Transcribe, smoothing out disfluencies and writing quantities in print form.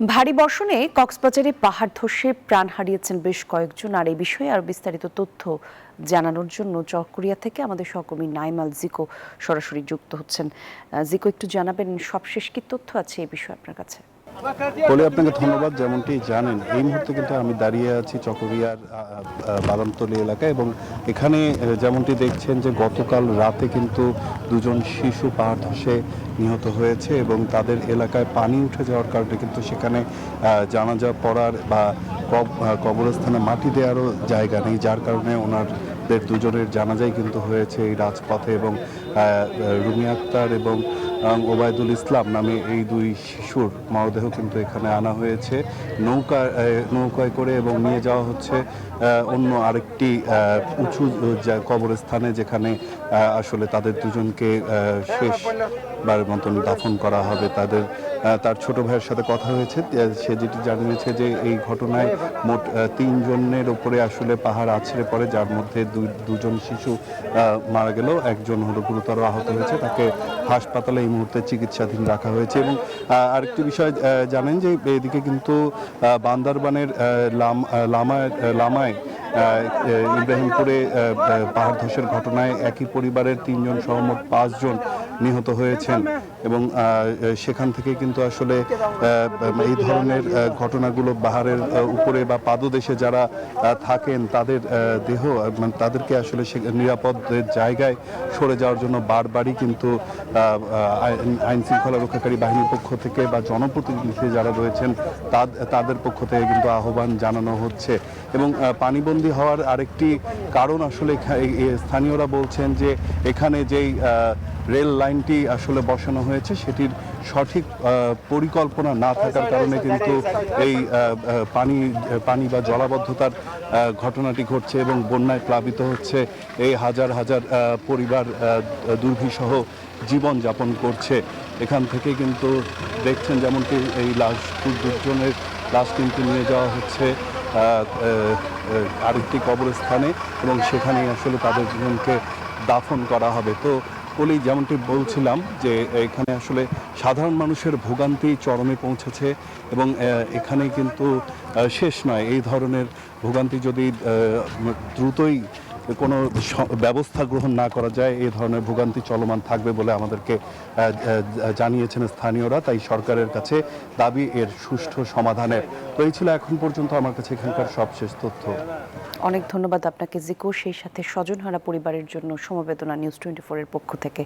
ভারী বর্ষণে কক্সবাজারে পাহাড় ধসে প্রাণ হারিয়েছেন বেশ কয়েকজন। আর এই বিষয়ে আরো বিস্তারিত তথ্য জানানোর জন্য চকরিয়া থেকে আমাদের সহকর্মী নাইমাল জিকো সরাসরি যুক্ত হচ্ছেন। জিকো, একটু জানাবেন সবশেষ কি তথ্য আছে এই বিষয়ে আপনার কাছে? বলে আপনাকে ধন্যবাদ। যেমনটি জানেন, এই মুহূর্তে কিন্তু আমি দাঁড়িয়ে আছি চকরিয়ার বাদামতলী এলাকায়, এবং এখানে যেমনটি দেখছেন যে গতকাল রাতে কিন্তু দুজন শিশু পাহাড় ধসে নিহত হয়েছে এবং তাদের এলাকায় পানি উঠে যাওয়ার কারণে কিন্তু সেখানে জানাজা পড়ার বা কবরস্থানে মাটি দেওয়ারও জায়গা নেই, যার কারণে ওনাদের দুজনের জানাজাই কিন্তু হয়েছে এই রাজপথে। এবং রুমি আক্তার এবং ওবায়দুল ইসলাম নামে এই দুই শিশুর মরদেহ কিন্তু এখানে আনা হয়েছে নৌকায় করে, এবং নিয়ে যাওয়া হচ্ছে অন্য আরেকটি উঁচু কবরস্থানে, যেখানে আসলে তাদের দুজনকে শেষবারের মতন দাফন করা হবে। তার ছোট ভাইয়ের সাথে কথা হয়েছে, সে যেটি জানিয়েছে যে এই ঘটনায় মোট 3 জনের উপরে আসলে পাহাড় আছড়ে পড়ে, যার মধ্যে দুজন শিশু মারা গেল, একজন হলো গুরুতর আহত হয়েছে, তাকে হাসপাতালে এই মুহূর্তে চিকিৎসাধীন রাখা হয়েছে। এবং আরেকটি বিষয় জানেন যে এদিকে কিন্তু বান্দরবানের লামায় ইব্রাহিমপুরে পাহাড় ধসের ঘটনায় একই পরিবারের 3 জন সহ মোট 5 জন নিহত হয়েছেন। এবং সেখান থেকে কিন্তু আসলে এই ধরনের ঘটনাগুলো পাহাড়ের উপরে বা পাদদেশে যারা থাকেন তাদের দেহ, তাদেরকে আসলে নিরাপদ জায়গায় সরে যাওয়ার জন্য বারবারই কিন্তু আইন শৃঙ্খলা রক্ষাকারী বাহিনীর পক্ষ থেকে বা জনপ্রতিনিধি যারা রয়েছেন তাদের পক্ষ থেকে কিন্তু আহ্বান জানানো হচ্ছে। এবং পানিবন্দী হওয়ার আরেকটি কারণ আসলে স্থানীয়রা বলছেন যে এখানে যেই রেল লাইনটি আসলে বসানো হয়েছে সেটির সঠিক পরিকল্পনা না থাকার কারণে কিন্তু এই পানি বা জলাবদ্ধতার ঘটনাটি ঘটছে এবং বন্যায় প্লাবিত হচ্ছে এই হাজার হাজার পরিবার দুর্বিষহ জীবনযাপন করছে। এখান থেকে কিন্তু দেখছেন যেমনটি এই দুজনের লাশ কিন্তু নিয়ে যাওয়া হচ্ছে আরেকটি কবরস্থানে, এবং সেখানেই আসলে তাদের জীবনকে দাফন করা হবে। তো বলেই যেমনটি বলছিলাম যে এখানে আসলে সাধারণ মানুষের ভোগান্তি চরমে পৌঁছেছে, এবং এখানে কিন্তু শেষ নয়। এই ধরনের ভোগান্তি যদি দ্রুতই কোনো ব্যবস্থা গ্রহণ না করা যায়, এই ধরনের ভোগান্তি চলমান থাকবে বলে আমাদেরকে জানিয়েছেন স্থানীয়রা। তাই সরকারের কাছে দাবি এর সুষ্ঠু সমাধানের। তো এই ছিল এখন পর্যন্ত আমার কাছে এখানকার সবশেষ তথ্য। অনেক ধন্যবাদ আপনাকে জিকো, সেই সাথে স্বজনহারা পরিবারের জন্য সমবেদনা নিউজ 24 এর পক্ষ থেকে।